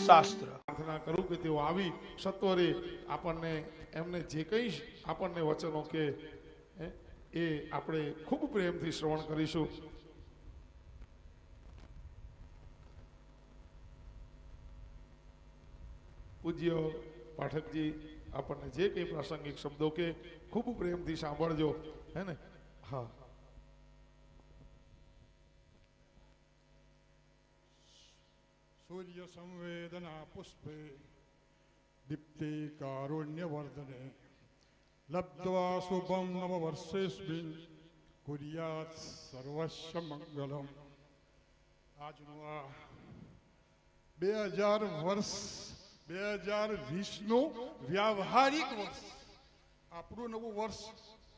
શાસ્ત્ર. પ્રાર્થના કરું કે તેઓ આવી સત્વરે આપણને એમને જે કંઈ આપણને વચનો કે એ આપણે ખૂબ પ્રેમથી શ્રવણ કરીશું. પૂજ્ય પાઠકજી આપણને જે કંઈ પ્રાસંગિક શબ્દો કે ખૂબ પ્રેમથી સાંભળજો, હે ને? હા. સૂર્ય સંવેદના પુષ્પે દીપ્તિ કારુણ્યવર્ધને લબ્ધ્વા શુભમ નવ વર્ષેસ્મિન કુર્યાત સર્વસ્વ મંગલમ. આજનું આ 2020નું વ્યાવહારિક વર્ષ, આપણું નવું વર્ષ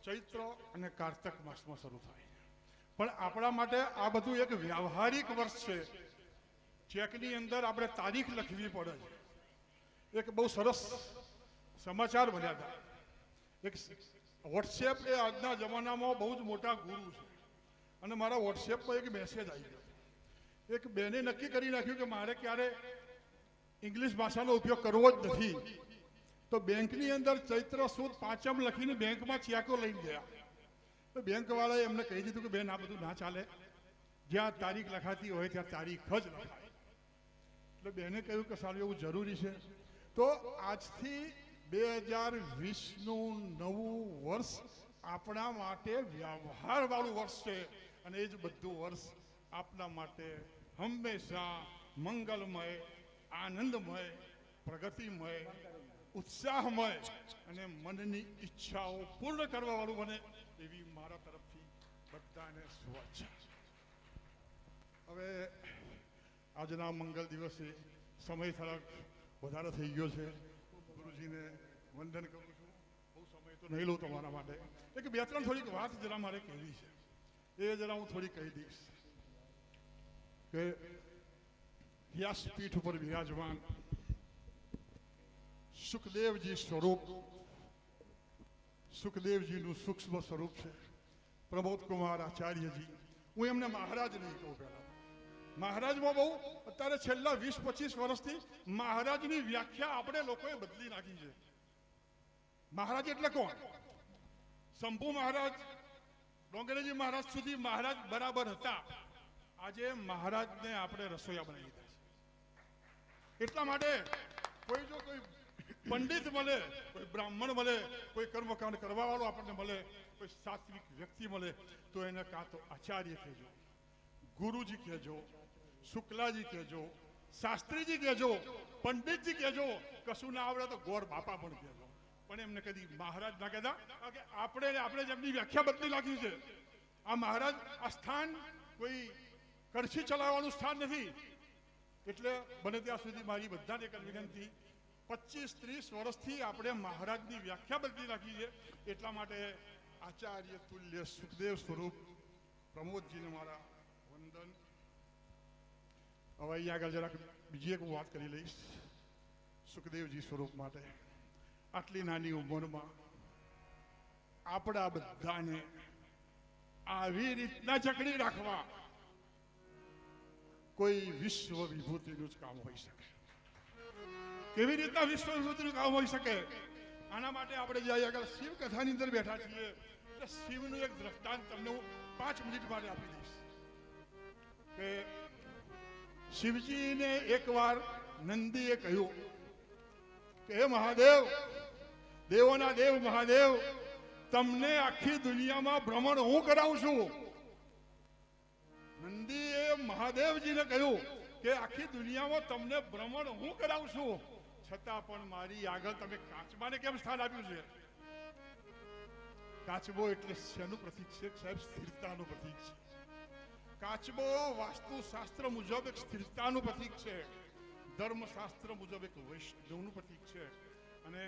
ચૈત્ર અને કાર્તક માસમાં શરૂ થાય, પણ આપણા માટે આ બધું એક વ્યાવહારિક વર્ષ છે. ચેકની અંદર આપણે તારીખ લખવી પડે છે. એક બહુ સરસ સમાચાર બન્યા હતા. એક વોટ્સએપ એ આજના જમાનામાં બહુ જ મોટા ગુરુ છે, અને મારા વોટ્સએપમાં એક મેસેજ આવી ગયો. એક બેને નક્કી કરી નાખ્યું કે મારે ક્યારે ઇંગ્લિશ ભાષાનો ઉપયોગ કરવો જ નથી, તો બેંકની અંદર ચૈત્ર સુદ પાંચમ લખીને બેંકમાં ચેકો લઈને ગયા. તો બેંકવાળાએ એમને કહી દીધું કે બેન, આ બધું ના ચાલે, જ્યાં તારીખ લખાતી હોય ત્યાં તારીખ જ લખાય. એટલે બેને કહ્યું કે સારું, એવું જરૂરી છે. તો આજથી 2020નું નવું વર્ષ આપણા માટે વ્યવહારવાળું વર્ષ છે, અને એ જ બધું વર્ષ આપણા માટે હંમેશા મંગલમય, આનંદમય, પ્રગતિમય, ઉત્સાહમય અને મનની ઈચ્છાઓ પૂર્ણ કરવાવાળું બને એવી મારા તરફથી બધાને શુભેચ્છા. હવે આજના મંગલ દિવસે સમય થોડાક વધારે થઈ ગયો છે. ગુરુજીને વંદન કરું છું. બહુ સમય તો નહીં લઉં તમારા માટે. એક બે ત્રણ થોડીક વાત જરા મારે કહેવી છે, એ જરા હું થોડી કહી દઈશ. કે વ્યાસપીઠ ઉપર વિરાજમાન સુખદેવજી સ્વરૂપ, સુખદેવજીનું સૂક્ષ્મ સ્વરૂપ છે પ્રમોદ કુમાર આચાર્યજી. હું એમને મહારાજ નહીં કહું. પહેલા મહારાજમાં બહુ અત્યારે છેલ્લા 20-25 વર્ષથી મહારાજની વ્યાખ્યા આપણે લોકોએ બદલી નાખી છે. મહારાજ એટલે કોણ? શંભુ મહારાજ, ડોંગરેજી મહારાજ સુધી મહારાજ બરાબર હતા. આજે મહારાજને આપણે રસોઈયા બનાવી દીધા છે. એટલા માટે કોઈ જો કોઈ પંડિત મળે, કોઈ બ્રાહ્મણ મળે, કોઈ કર્મકાંડ કરવા વાળો આપણને મળે, કોઈ સાત્વિક વ્યક્તિ મળે, તો એને કાં તો આચાર્ય કહેજો, ગુરુજી કહેજો, શુક્લાજી કહેજો, શાસ્ત્રીજી કહેજો, પંડિતજી કહેજો, કશું ના આવડે તો ગોર બાપા પણ કહેજો, પણ એમને કદી મહારાજ ના કહેતા. આપણે જેમની વ્યાખ્યા બદલી નાખી છે. આ મહારાજ આ સ્થાન કોઈ કડછી ચલાવવાનું સ્થાન નથી. એટલે બને ત્યાં સુધી મારી બધાને એક વિનંતી, 25-30 વર્ષથી આપણે મહારાજની વ્યાખ્યા બદલી નાખી છે. એટલા માટે આચાર્ય તુલ્ય સુખદેવ સ્વરૂપ પ્રમોદજીને મારા વંદન. હવે અહીંયા આગળ જરાક બીજી એક વાત કરી લઈશ સુખદેવજી સ્વરૂપ માટે. આટલી નાની ઉંમરમાં આપણા બધાને આવી રીતના જકડી રાખવા કોઈ વિશ્વ વિભૂતિનું જ કામ હોઈ શકે. કેવી રીતના વિશ્વ વિભૂતિનું કામ હોઈ શકે? આના માટે આપણે જ્યાં આગળ શિવ કથાની અંદર બેઠા છીએ, એટલે શિવનું એક દ્રષ્ટાંત તમને હું 5 મિનિટ માટે આપી દઈશ. કે શિવજીને એકવાર નંદીએ કહ્યું કે હે મહાદેવ, દેવોના દેવ મહાદેવ, તમને આખી દુનિયામાં ભ્રમણ હું કરાવું છું. નંદીએ મહાદેવજીને કહ્યું કે આખી દુનિયામાં તમને ભ્રમણ હું કરાવું છું, છતાં પણ મારી આગળ તમે કાચબાને કેમ સ્થાન આપ્યું છે? કાચબો એટલે શેનું પ્રતીક છે સાહેબ? સ્થિરતાનું પ્રતીક છે. કાચબો વાસ્તુશાસ્ત્ર મુજબ એક સ્થિરતાનું પ્રતીક છે, ધર્મશાસ્ત્ર મુજબ એક વૈષ્ણવનું પ્રતીક છે. અને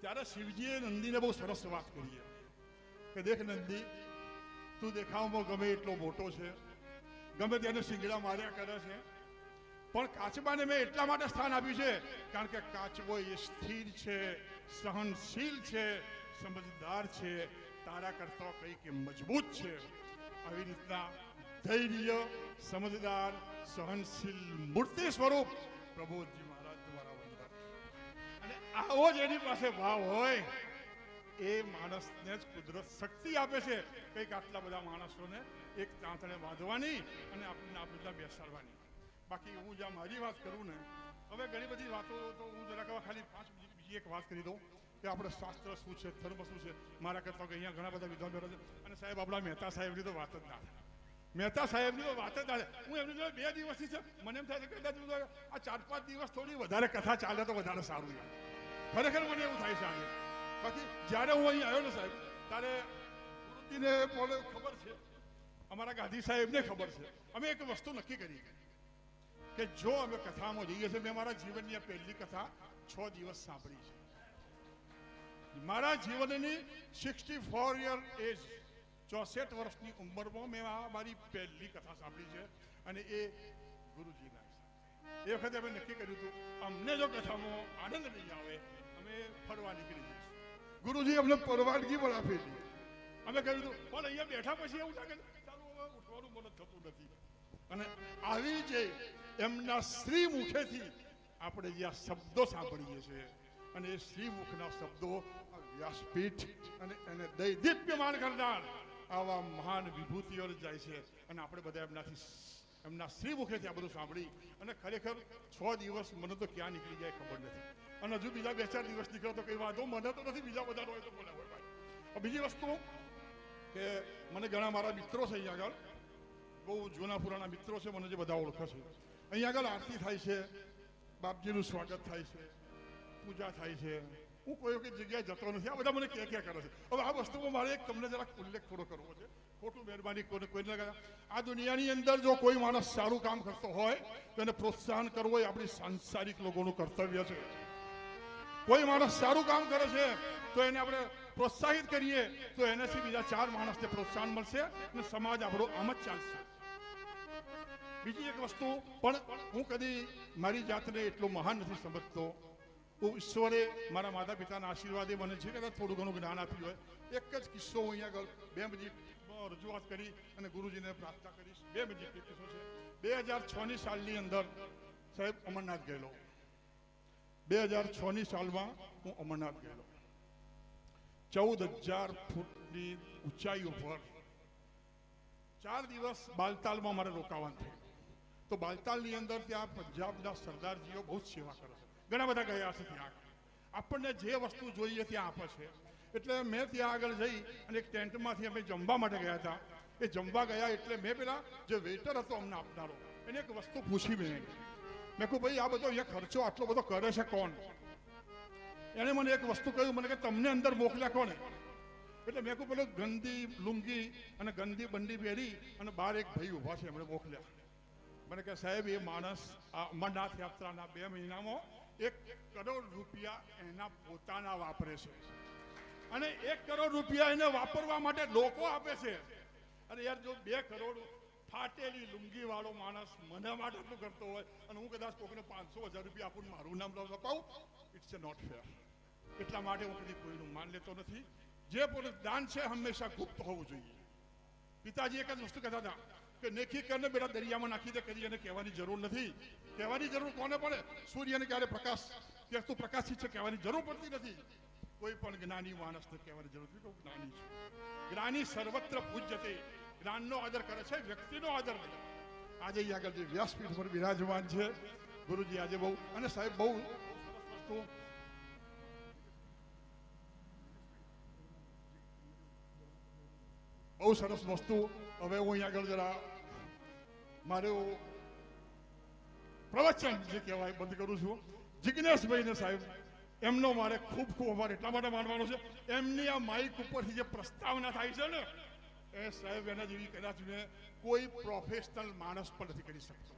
ત્યારે શિવજીએ નંદીને બહુ સરસ વાત કરી કે દેખ નંદી, તું દેખાવમાં ગમે એટલો મોટો છે, ગમે તેને શિંગડા માર્યા કરે છે, પણ કાચબાને મેં એટલા માટે સ્થાન આપ્યું છે કારણ કે કાચબો એ સ્થિર છે, સહનશીલ છે, સમજદાર છે, તારા કરતા કંઈક મજબૂત છે. આવી રીતના ધૈર્ય, સમજદાર, સહનશીલ મૂર્તિ સ્વરૂપ પ્રબોધજી મહારાજ દ્વારા વંદન. અને આવો જ એની પાસે ભાવ હોય એ માણસને જ કુદરત શક્તિ આપે છે કંઈક આટલા બધા માણસોને એક તાંતણે બાંધવાની અને આપણને આ બધા બેસાડવાની. બાકી હું જ્યાં મારી વાત કરું ને, હવે ઘણી બધી વાતો તો હું જરાક ખાલી 5 મિનિટ બીજી એક વાત કરી દઉં કે આપણે શાસ્ત્ર શું છે, ધર્મ શું છે. મારા કરતા કે અહીંયા ઘણા બધા વિદ્વાન બેઠા છે અને સાહેબ આપણા મહેતા સાહેબની તો વાત જ ના થાય. મહેતા સાહેબની તો વાત જ ના થાય. હું એમની જોડે 2 દિવસથી છે, મને એમ થાય છે કે કદાચ આ 4-5 દિવસ થોડી વધારે કથા ચાલે તો વધારે સારું યાર. ખરેખર મને એવું થાય છે આજે. બાકી જ્યારે હું અહીં આવ્યો ને સાહેબ, ત્યારે ગુરુજીને બોલે ખબર છે, અમારા ગાંધી સાહેબને ખબર છે. અમે એક વસ્તુ નક્કી કરી કે જો અમે કથામાં જઈએ છીએ, મેં મારા જીવનની આ પહેલી કથા 6 દિવસ સાંભળી છે. મારા જીવનની 64 યર એજ, 64 વર્ષની ઉંમરમાં મેં આ મારી પહેલી કથા સાંભળી છે અને એ ગુરુજીના. એ વખતે અમે નક્કી કર્યું હતું અમને જો કથામાં આનંદ નહીં આવે અમે ફરવા નીકળી જઈશું. ગુરુજી અમને પરવાનગી પણ આપેલી. અમે કહ્યું હતું પણ અહીંયા બેઠા પછી એવું લાગે ચાલો હવે ઉઠવાનું મન થતું નથી. અને આવી જે એમના શ્રી મુખેથી આપણે જે આ શબ્દો સાંભળીએ છીએ અને એ શ્રી મુખના શબ્દો વ્યાસપીઠ અને એને દૈદીપ્યમાન કરનાર આવા મહાન વિભૂતિઓ જાય છે અને આપણે બધા એમના શ્રી મુખેથી આ બધું સાંભળી અને ખરેખર 6 દિવસ મને તો ક્યાં નીકળી જાય ખબર નથી. અને હજુ બીજા 2-4 દિવસ નીકળો તો કઈ વાંધો મને તો નથી, બીજા બધા હોય તો બોલે હોય ભાઈ. બીજી વસ્તુ કે મને ઘણા મારા મિત્રો છે અહીંયા આગળ, બહુ જૂના પુરાણા મિત્રો છે, મને જે બધા ઓળખે છે. અહીંયા આગળ આરતી થાય છે, બાપજીનું સ્વાગત થાય છે, પૂજા થાય છે. હું કોઈ વખત જગ્યાએ જતો નથી. આ બધા મને ક્યાં કરે છે. હવે આ વસ્તુમાં મારે એક તમને જરાક ઉલ્લેખ થોડો કરવો છે. ખોટું મહેરબાની કોઈને લગાવ્યા. આ દુનિયાની અંદર જો કોઈ માણસ સારું કામ કરતો હોય તો એને પ્રોત્સાહન કરવો એ આપણી સાંસારિક લોકોનું કર્તવ્ય છે. કોઈ માણસ સારું કામ કરે છે તો એને આપણે પ્રોત્સાહિત કરીએ તો એનાથી બીજા 4 માણસને પ્રોત્સાહન મળશે અને સમાજ આપણો આમ જ ચાલશે. બીજી એક વસ્તુ પણ હું કદી મારી જાતને એટલો મહાન નથી સમજતો. ઈશ્વરે મારા માતા પિતાના આશીર્વાદે મને છે કદાચ થોડું ઘણું જ્ઞાન આપ્યું હોય. એક જ કિસ્સો હું અહીંયા આગળ 2 મિનિટ રજૂઆત કરી અને ગુરુજીને પ્રાર્થના કરીશ. 2 મિનિટ કિસ્સો છે. 2006ની સાલની અંદર સાહેબ અમરનાથ ગયેલો. 2006ની સાલમાં હું અમરનાથ ગયેલો. 14,000 ફૂટની ઊંચાઈ ઉપર 4 દિવસ બાલતાલમાં મારે રોકાવાનું થયું. તો બાલતાલની અંદર ત્યાં પંજાબના સરદારજીઓ બહુ જ સેવા કરે છે. ઘણા બધા ગયા છે ત્યાં. આપણને જે વસ્તુ જોઈએ ત્યાં આપે છે. એટલે મેં ત્યાં આગળ જઈ અને એક ટેન્ટમાંથી અમે જમવા માટે ગયા હતા. એ જમવા ગયા એટલે મેં પેલા જે વેઇટર હતો અમને આપનારો એને એક વસ્તુ પૂછી. મેં કહું ભાઈ આ બધો અહીંયા ખર્ચો આટલો બધો કરે છે કોણ? એણે મને એક વસ્તુ કહ્યું, મને કે તમને અંદર મોકલ્યા કોને? એટલે મેં કહું પેલો ગંદી લુંગી અને ગંદી બંડી પહેરી અને બહાર એક ભાઈ ઊભા છે એમણે મોકલ્યા. મને કે સાહેબ એ માણસ આ અમરનાથ યાત્રાના 2 મહિનામાં 1 કરોડ રૂપિયા એના પોતાના વાપરે છે અને 1 કરોડ રૂપિયા એને વાપરવા માટે લોકો આપે છે. અને યાર જો 2 કરોડ ફાટેલી લુંગી વાળો માણસ મને માટે આટલું કરતો હોય અને હું કદાચ કોઈને 500,000 રૂપિયા આપું મારું નામ લપાવું, ઇટ્સ નોટ ફેર. એટલા માટે હું કદી કોઈનું માન લેતો નથી. જે પણ દાન છે હંમેશા ગુપ્ત હોવું જોઈએ. પિતાજી એક જ વસ્તુ કહેતા હતા કે નેકી કરીને બેટા દરિયામાં નાખી દે, કદી એને કહેવાની જરૂર નથી. કહેવાની જરૂર કોને પડે? સૂર્યને ક્યારે પ્રકાશ કે તું પ્રકાશિત છે કહેવાની જરૂર પડતી નથી. કોઈ પણ જ્ઞાની માણસને કહેવાની જરૂર નથી કે હું જ્ઞાની છું. જ્ઞાની સર્વત્ર પૂજ્યતે. જ્ઞાનનો આદર કરે છે, વ્યક્તિનો આદર નહીં. આજે આગળ જે વ્યાસપીઠ પર બિરાજમાન છે ગુરુજી આજે બહુ અને સાહેબ બહુ વસ્તુ બહુ સરસ વસ્તુ. હવે હું અહીંયા આગળ જરા મારું પ્રવચન જે કહેવાય બંધ કરું છું. જિજ્ઞેશભાઈને સાહેબ એમનો મારે ખૂબ આભાર એટલા માટે માનવાનો છે. એમની આ માઇક ઉપરથી જે પ્રસ્તાવના થાય છે ને એ સાહેબ એના જેવી કદાચ મેં કોઈ પ્રોફેશનલ માણસ પણ નથી કરી શકતો.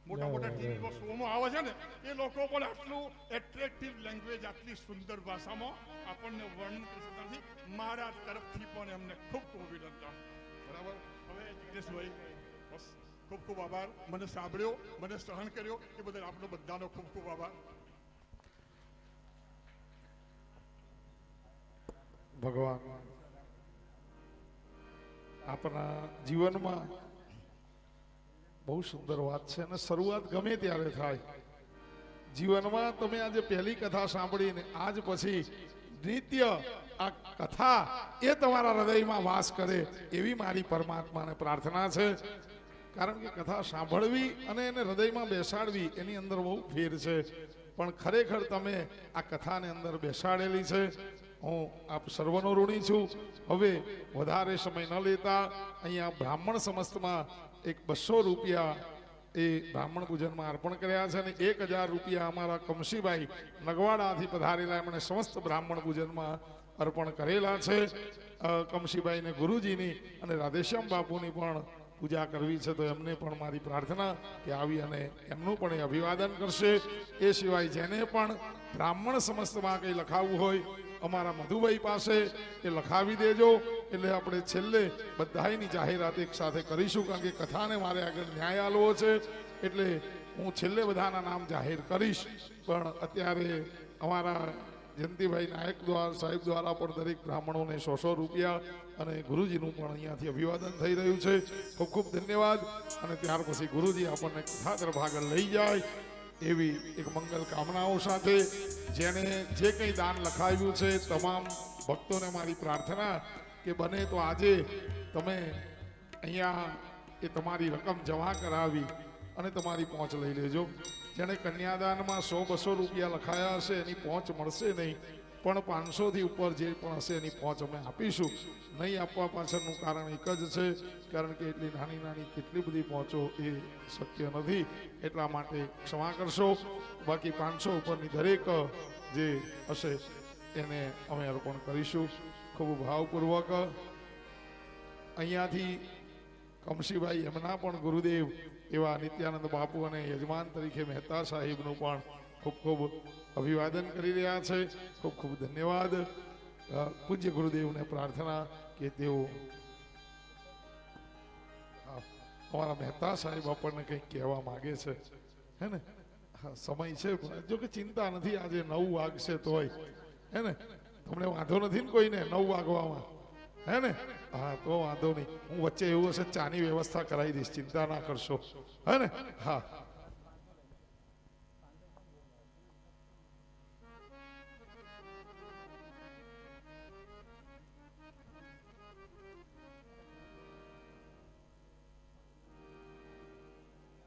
મોટા મોટા ટીવી શોમાં આવે છે ને એ લોકો પણ આટલું એટ્રેક્ટિવ લેંગ્વેજ આટલી સુંદર ભાષામાં આપણને વર્ણન કરી શકતા નથી. મારા તરફથી પણ એમને ખૂબ ખૂબ અભિનંદન. બરાબર. હવે જિગ્નેશભાઈ બસ ખૂબ ખૂબ આભાર. મને સાંભળ્યો, મને સહન કર્યો એ બદલ આપણો બધાનો ખૂબ ખૂબ આભાર. ભગવાન આપણા જીવનમાં બહુ સુંદર વાત છે અને શરૂઆત ગમે ત્યારે થાય જીવનમાં તમે આજે પહેલી કથા સાંભળીને આજ પછી નિત્ય આ કથા એ તમારા હૃદયમાં વાસ કરે એવી મારી પરમાત્માને પ્રાર્થના છે. કારણ કે કથા સાંભળવી અને એને હૃદયમાં બેસાડવી એની અંદર બહુ ફેર છે. પણ ખરેખર તમે આ કથાને અંદર બેસાડેલી છે. હું આપ સર્વનો ઋણી છું. હવે વધારે સમય ન લેતા અહીંયા બ્રાહ્મણ સમસ્તમાં એક 200 રૂપિયા એ બ્રાહ્મણ પૂજનમાં અર્પણ કર્યા છે અને 1000 રૂપિયા અમારા કમશીભાઈ નગવાડાથી પધારેલા એમણે સમસ્ત બ્રાહ્મણ પૂજનમાં અર્પણ કરેલા છે. કમશીભાઈને ગુરુજીની અને રાધેશ્યામ બાપુની પણ પૂજા કરવી છે, તો એમને પણ મારી પ્રાર્થના કે આવી અને એમનું પણ એ અભિવાદન કરશે. એ સિવાય જેને પણ બ્રાહ્મણ સમસ્તમાં કંઈ લખાવવું હોય અમારા મધુભાઈ પાસે એ લખાવી દેજો. એટલે આપણે છેલ્લે બધાની જાહેરાત એક સાથે કરીશું. કારણ કે કથાને મારે આગળ ન્યાય આલવો છે, એટલે હું છેલ્લે બધાના નામ જાહેર કરીશ. પણ અત્યારે અમારા જયંતિભાઈ નાયક દ્વારા સાહેબ દ્વારા પણ દરેક બ્રાહ્મણોને 100 રૂપિયા અને ગુરુજીનું પણ અહીંયાથી અભિવાદન થઈ રહ્યું છે. ખૂબ ખૂબ ધન્યવાદ. અને ત્યાર પછી ગુરુજી આપણને કથા તરફ આગળ લઈ જાય એવી એક મંગલ કામનાઓ સાથે જેણે જે કંઈ દાન લખાવ્યું છે તમામ ભક્તોને મારી પ્રાર્થના કે બને તો આજે તમે અહીંયા એ તમારી રકમ જમા કરાવી અને તમારી પહોંચ લઈ લેજો. જેણે કન્યાદાનમાં 100-200 રૂપિયા લખાયા હશે એની પહોંચ મળશે નહીં, પણ 500થી ઉપર જે પણ હશે એની પહોંચ અમે આપીશું. નહીં આપવા પાછળનું કારણ એક જ છે, કારણ કે એટલી નાની નાની કેટલી બધી પહોંચો એ શક્ય નથી. એટલા માટે ક્ષમા કરશો. બાકી 500 ઉપરની દરેક જે હશે એને અમે અર્પણ કરીશું. ખૂબ ભાવપૂર્વક અહીંયાથી કમશીભાઈ એમના પણ ગુરુદેવ એવા નિત્યાનંદ બાપુ અને યજમાન તરીકે મહેતા સાહેબનું પણ ખૂબ ખૂબ અભિવાદન કરી રહ્યા છે. ખૂબ ખૂબ ધન્યવાદ. પૂજ્ય ગુરુદેવને પ્રાર્થના કે તેઓ અમારા મહેતા સાહેબ આપણને કંઈક કહેવા માગે છે, હે ને? હા, સમય છે, જો કે ચિંતા નથી. આજે 9 વાગશે તોય, હે ને? તમને વાંધો નથી ને કોઈને 9 વાગવામાં, હે ને? હા, તો વાંધો નહીં. હું વચ્ચે એવું હશે ચાની વ્યવસ્થા કરાવી દઈશ, ચિંતા ના કરશો, હે ને? હા.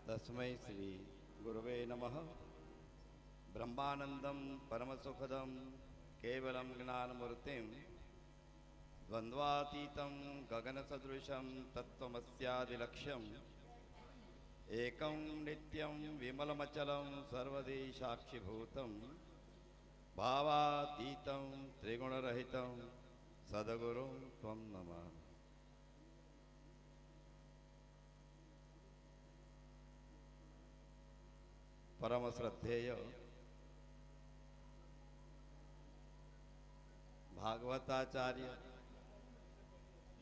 તસ્મૈ શ્રી ગુરવે નમઃ. બ્રહ્માનંદમ પરમસુખદમ કેવલમ જ્ઞાનમૂર્તિમ દ્વંદ્વાતીતમ ગગનસદૃશમ તત્વમસ્યાદિલક્ષ્યમ એકમ નિત્યમ વિમલમચલમ સર્વદી સાક્ષીભૂતમ ભાવાતીતમ ત્રિગુણરહિતમ સદગુરું ત્વં નમઃ. પરમ શ્રદ્ધેય ભાગવતાચાર્ય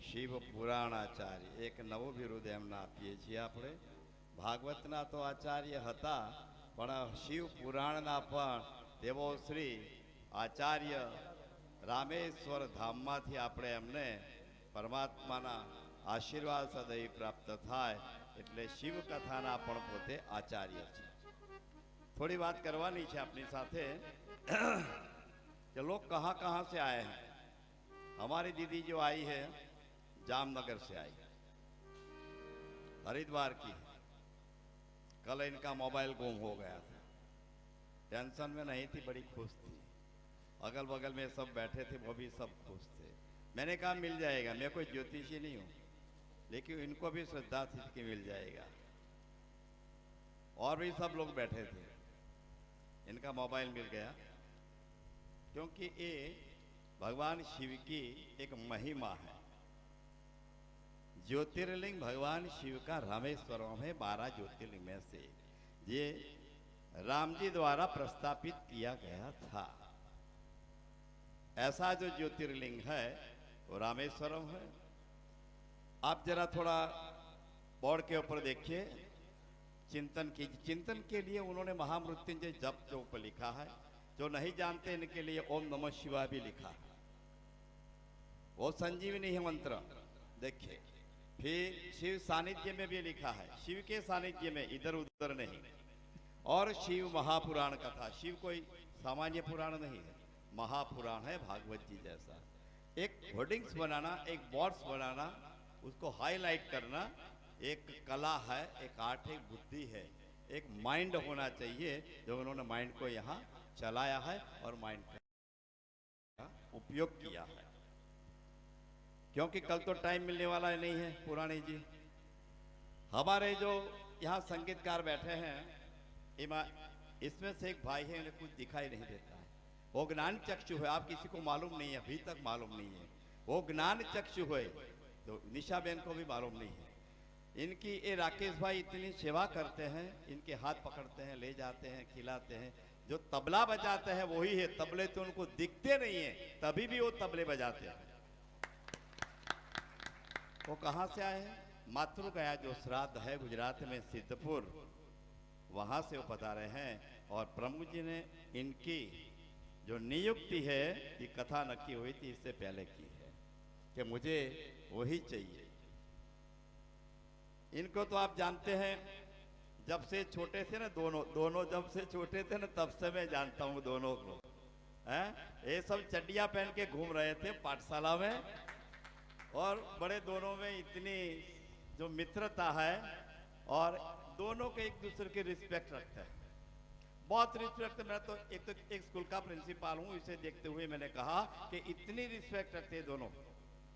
શિવ પુરાણાચાર્ય એક નવો બિરુદ એમને આપીએ છીએ આપણે. ભાગવતના તો આચાર્ય હતા, પણ શિવ પુરાણના પણ તેઓ શ્રી આચાર્ય રામેશ્વર ધામમાંથી આપણે એમને પરમાત્માના આશીર્વાદ સદૈવ પ્રાપ્ત થાય એટલે શિવ કથાના પણ પોતે આચાર્ય છે. थोड़ी बात करवानी है अपनी साथे कि लोग कहाँ कहाँ से आए हैं. हमारी दीदी जो आई है जामनगर से आई, हरिद्वार की. कल इनका मोबाइल गुम हो गया था, टेंशन में नहीं थी, बड़ी खुश थी. अगल बगल में सब बैठे थे, वो भी सब खुश थे. मैंने कहा मिल जाएगा. मैं कोई ज्योतिषी नहीं हूँ, लेकिन इनको भी श्रद्धा थी कि मिल जाएगा. और भी सब लोग बैठे थे. इनका मोबाइल मिल गया, क्योंकि ये भगवान शिव की एक महिमा है. ज्योतिर्लिंग भगवान शिव का रामेश्वरों में 12 ज्योतिर्लिंग में से ये राम जी द्वारा प्रस्तापित किया गया था. ऐसा जो ज्योतिर्लिंग है वो रामेश्वरम है. आप जरा थोड़ा बोर्ड के ऊपर देखिए, चिंतन कीजिए. चिंतन के लिए उन्होंने महामृत्युंजय जप के ऊपर लिखा है. जो नहीं जानते इनके लिए ओम नमः शिवाय भी लिखा है. वो संजीवनी है मंत्र, देखिए. फिर शिव सानिध्य में भी लिखा है, शिव के सानिध्य में, इधर उधर नहीं. और शिव महापुराण कथा। शिव कोई सामान्य पुराण नहीं है, महापुराण है भागवत जी जैसा। एक होर्डिंग्स बनाना, एक बोर्ड्स बनाना, उसको हाईलाइट करना एक कला है, एक आर्ट, एक बुद्धि है, एक माइंड होना चाहिए जो उन्होंने माइंड को यहाँ चलाया है और माइंड का उपयोग किया है। क्योंकि कल तो टाइम मिलने वाला नहीं है पुराणी जी। हमारे जो यहाँ संगीतकार बैठे हैं, इसमें से एक भाई है, उन्हें कुछ दिखाई नहीं देता है, वो ज्ञान चक्षु है। आप किसी को मालूम नहीं है, अभी तक मालूम नहीं है, वो ज्ञान चक्षु है। तो निशा बहन को भी मालूम नहीं है। इनकी ये राकेश भाई इतनी सेवा करते हैं, इनके हाथ पकड़ते हैं, ले जाते हैं, खिलाते हैं। जो तबला बजाते हैं वही है, तबले तो उनको दिखते नहीं है, तभी भी वो तबले बजाते हैं। वो कहाँ से आए हैं? मातृ गया जो श्राद्ध है गुजरात में सिद्धपुर, वहां से वो पधारे हैं। और प्रमुख जी ने इनकी जो नियुक्ति है, ये कथा नक्की हुई थी इससे पहले की है कि मुझे वही चाहिए। इनको तो आप जानते हैं, जब से छोटे थे ना, दोनों जब से छोटे थे ना, तब से मैं जानता हूँ दोनों को। हैं? ये सब चड्डियां पहन के घूम रहे थे पाठशाला में, और बड़े दोनों में इतनी जो मित्रता है, और दोनों के एक दूसरे की रिस्पेक्ट रखते हैं, बहुत रिस्पेक्ट। मैं तो एक स्कूल का प्रिंसिपल हूँ, इसे देखते हुए मैंने कहा कि इतनी रिस्पेक्ट रखते हैं दोनों,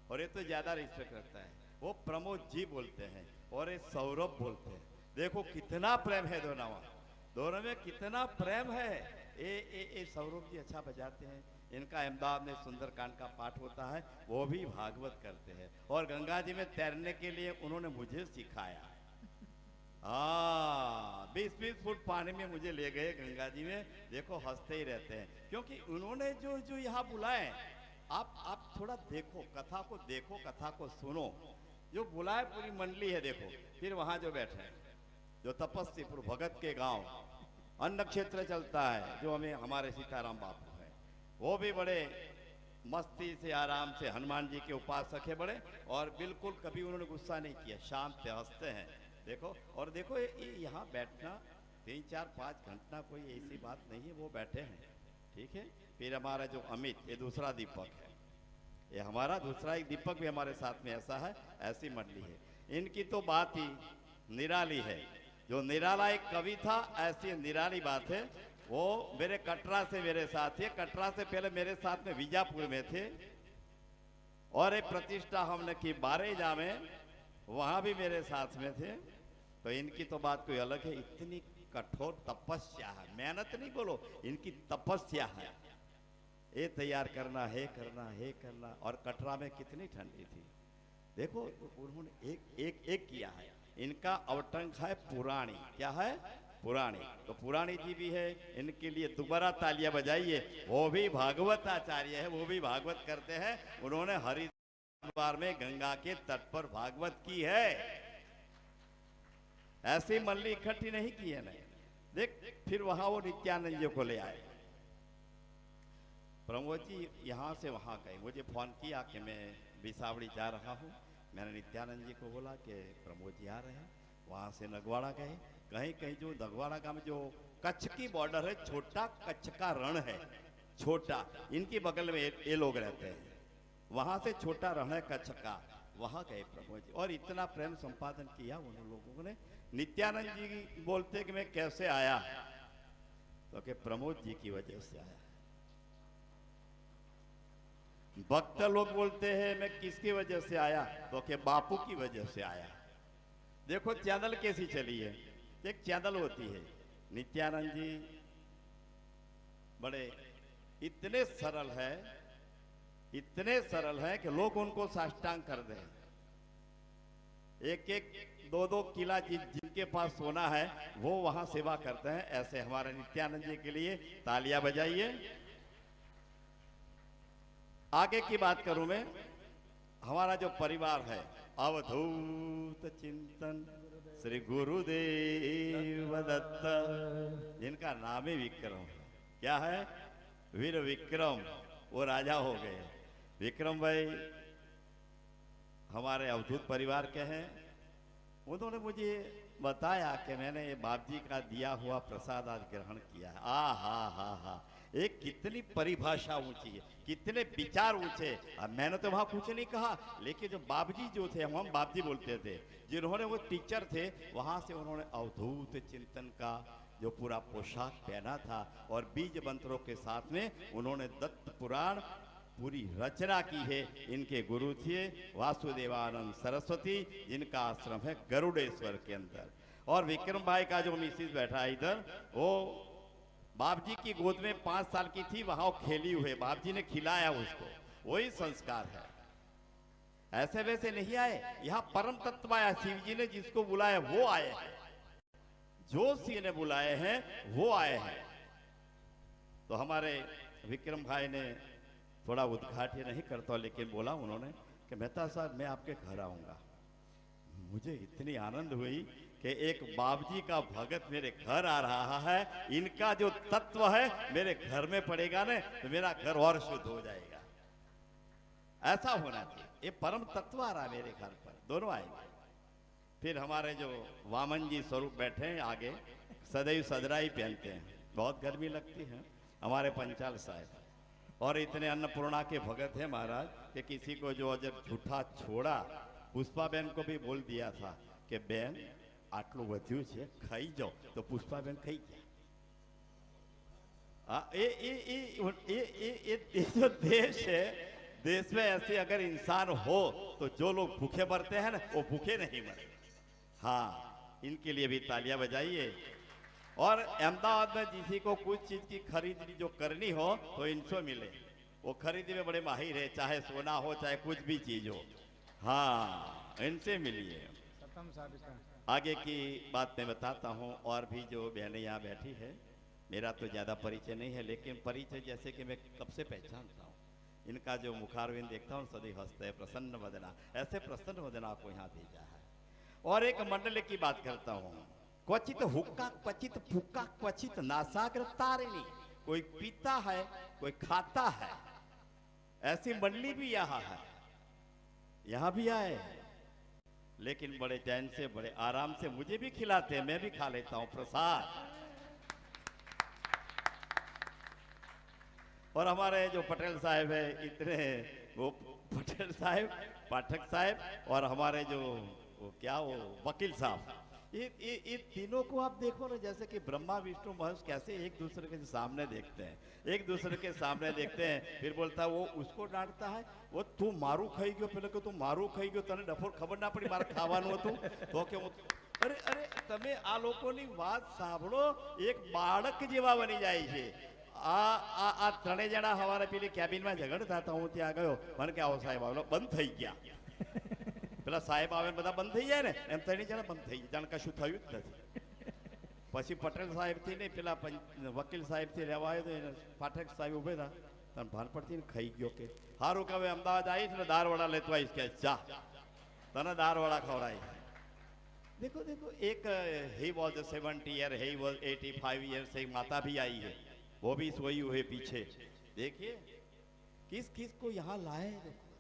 और ये तो ज्यादा रिस्पेक्ट रखता है। वो प्रमोद जी बोलते हैं और ये सौरभ बोलते हैं। देखो कितना प्रेम है दोनों में कितना प्रेम है। ये सौरभ जी अच्छा बजाते हैं, इनका अहमदाबाद में सुंदरकांड का पाठ होता है, वो भी भागवत करते हैं। और गंगा जी में तैरने के लिए उन्होंने मुझे सिखाया। 20-20 फुट पानी में मुझे ले गए गंगा जी में। देखो हंसते ही रहते हैं, क्योंकि उन्होंने जो यहाँ बुलाए, आप थोड़ा देखो, कथा को देखो, कथा को सुनो। जो बुलाए पूरी मंडली है, देखो। फिर वहां जो बैठे हैं, जो तपस्वीपुर भगत के गांव अन्न क्षेत्र चलता है, जो हमारे सीताराम बापू है, वो भी बड़े मस्ती से आराम से हनुमान जी के उपासक है बड़े, और बिल्कुल कभी उन्होंने गुस्सा नहीं किया, शांत से हंसते हैं। देखो, और देखो ये यहाँ बैठना 3-4-5 घंटा कोई ऐसी बात नहीं है, वो बैठे हैं, ठीक है। फिर हमारा जो अमित, ये दूसरा दीपक है, ये हमारा दूसरा एक दीपक भी हमारे साथ में ऐसा है, ऐसी मंडली है। इनकी तो बात ही निराली है। जो निराला एक कवि था, ऐसी निराली बात है। वो मेरे कटरा से मेरे साथ है, कटरा से पहले मेरे साथ में बीजापुर में थे, और एक प्रतिष्ठा हमने की बारेजा में, वहां भी मेरे साथ में थे। तो इनकी तो बात कोई अलग है। इतनी कठोर तपस्या है, मेहनत नहीं बोलो, इनकी तपस्या है। ये तैयार करना है, करना है, करना। और कटरा में कितनी ठंडी थी, देखो उन्होंने एक किया है। इनका अवटंक है पुराणी। क्या है? पुराणी। तो पुराणी जी भी है, इनके लिए दोबारा तालियां बजाइए। वो भी भागवत आचार्य है, वो भी भागवत करते हैं। उन्होंने हरिद्वार में गंगा के तट पर भागवत की है। ऐसी मंडली इकट्ठी नहीं की है। नहीं देख, फिर वहां वो नित्यानंद जी को ले आए। प्रमोद जी यहाँ से वहां गए, मुझे फोन किया कि मैं बिसावड़ी जा रहा हूँ। मैंने नित्यानंद जी को बोला कि प्रमोद जी आ रहे हैं। वहां से नगवाड़ा गए। कहीं कहीं जो नगवाड़ा गांव जो कच्छ की बॉर्डर है, छोटा कच्छ का रण है, छोटा, इनके बगल में ये लोग रहते हैं। वहां से छोटा रण है कच्छ का, वहां गए प्रमोद जी, और इतना प्रेम संपादन किया उन लोगों ने। नित्यानंद जी बोलते कि मैं कैसे आया, तो कि प्रमोद जी की वजह से आया। भक्त लोग बोलते हैं मैं किसकी वजह से आया, तो कि बापू की वजह से आया। देखो चैनल कैसी चली है, एक चैनल होती है। नित्यानंद जी बड़े इतने सरल है कि लोग उनको साष्टांग कर दें। एक दो किला जिनके पास सोना है, वो वहां सेवा करते हैं। ऐसे हमारे नित्यानंद जी के लिए तालियां बजाइए। आगे की बात करूं मैं, हमारा जो परिवार है, अवधूत चिंतन श्री गुरुदेव दत्त, जिनका नाम ही विक्रम। क्या है? वीर विक्रम। वो राजा हो गए। विक्रम भाई हमारे अवधूत परिवार के हैं। उन्होंने मुझे बताया कि मैंने ये बाप जी का दिया हुआ प्रसाद आज ग्रहण किया है। आ हा, एक कितनी परिभाषा ऊंची है, कितने विचार ऊंचे। अब मैंने तो वहां कुछ नहीं कहा, लेकिन जो बाप जी जो थे, हम बाप जी बोलते थे, जिन्होंने वो टीचर थे, वहां से उन्होंने अवधूत चिंतन का जो पूरा पोशाक पहना था और बीज मंत्रों के साथ में उन्होंने दत्त पुराण पूरी रचना की है। इनके गुरु थे वासुदेवानंद सरस्वती, जिनका आश्रम है गरुड़ेश्वर के अंदर। और विक्रम भाई का जो मिसिस बैठा है इधर, वो बाप जी की गोद में 5 साल की थी, वहां वो खेली हुई, बाप जी ने खिलाया उसको, वही संस्कार है। ऐसे वैसे नहीं आए, यहाँ परम तत्व आया, शिव जी ने जिसको बुलाया वो आए हैं, जो शिव ने बुलाए हैं वो आए हैं। तो हमारे विक्रम भाई ने थोड़ा उद्घाटन नहीं करता, लेकिन बोला उन्होंने कि मेहता साहब मैं आपके घर आऊंगा। मुझे इतनी आनंद हुई कि एक बाबजी का भगत मेरे घर आ रहा है, इनका जो तत्व है मेरे घर में पड़ेगा ना, तो मेरा घर और शुद्ध हो जाएगा। ऐसा होना चाहिए, ये परम तत्व आ रहा है मेरे घर पर, दोनों आएंगे। फिर हमारे जो वामन जी स्वरूप बैठे हैं आगे, सदैव सदरा ही पहनते हैं, बहुत गर्मी लगती है, हमारे पंचाल साहब। और इतने अन्नपूर्णा के भगत हैं महाराज कि किसी को जो अजर झूठा छोड़ा, पुष्पा बहन को भी बोल दिया था कि बहन आटलू વધ્યું છે, ખાઈ જાઓ, तो पुष्पा बहन खाई ये जो देश है, देश में ऐसे अगर इंसान हो तो जो लोग भूखे मरते हैं ना, वो भूखे नहीं मरते। हाँ, इनके लिए भी तालियां बजाइए। और अहमदाबाद में किसी को कुछ चीज की खरीदी जो करनी हो तो इनसे मिले, वो खरीदी में बड़े माहिर है, चाहे सोना हो चाहे कुछ भी चीज हो। हाँ, इनसे मिलिए। आगे की बात मैं बताता हूँ। और भी जो बहनें यहाँ बैठी है, मेरा तो ज़्यादा परिचय नहीं है, लेकिन परिचय जैसे कि मैं कब से पहचानता हूँ, इनका जो मुखारविंद देखता हूँ सदैव हंसते हैं, प्रसन्न वदना, ऐसे प्रसन्न वदना को यहाँ भेजा है। और एक मंडल की बात करता हूँ, क्वचित हुक्का क्वचित फुक्का क्वचित नासाग्र तारिणी, कोई पीता है कोई खाता है, ऐसी मंडली भी यहाँ है। यहाँ भी आए, लेकिन बड़े चैन से बड़े आराम से मुझे भी खिलाते हैं, मैं भी खा लेता हूं प्रसाद। और हमारे जो पटेल साहब है, इतने वो पटेल साहब, पाठक साहब और हमारे जो वो वकील साहब, ये तीनों को आप देखो ना, जैसे कि ब्रह्मा विष्णु महेश कैसे एक दूसरे के सामने देखते हैं, एक दूसरे के सामने देखते हैं। फिर बोलता है, वो उसको डांटता है, वो तू मारू खाई गयो, पहले तू मारू खाई गयो, तने डफोर खबर ना पड़ी मारे खावानुं हतुं तो के अरे अरे तमे आ लोकोनी વાત સાંભળો, એક બાળક જેવા બની જાય છે। આ ત્રણે જણા હવારે પેલી કેબિનમાં ઝઘડતા હતા, હું ત્યાં ગયો, મને કે આવો સાહેબ આવો, બંધ થઈ ગયા। પેલા સાહેબ આવે બધા બંધ થઈ જાય ને, એમ ત્રણે જણા બંધ થઈ ગયા, જાણે કશું થયું જ નથી। પછી પટેલ સાહેબથી નહીં, પેલા વકીલ સાહેબથી રહેવા આવ્યો તો પાઠક સાહેબ ઉભે હતા, તને ભાન પડતી ને ખાઈ ગયો કે સારું કે હવે અમદાવાદ આવીશ ને દારવાડા લેતો આવીશ કે જા તને દારવાડા ખવડાય। देखो देखो, एक he was 70 year, he was 85 years, एक माता भी आई है, वो भी सोई हुए पीछे। देखिए किस किस को यहाँ लाए, देखो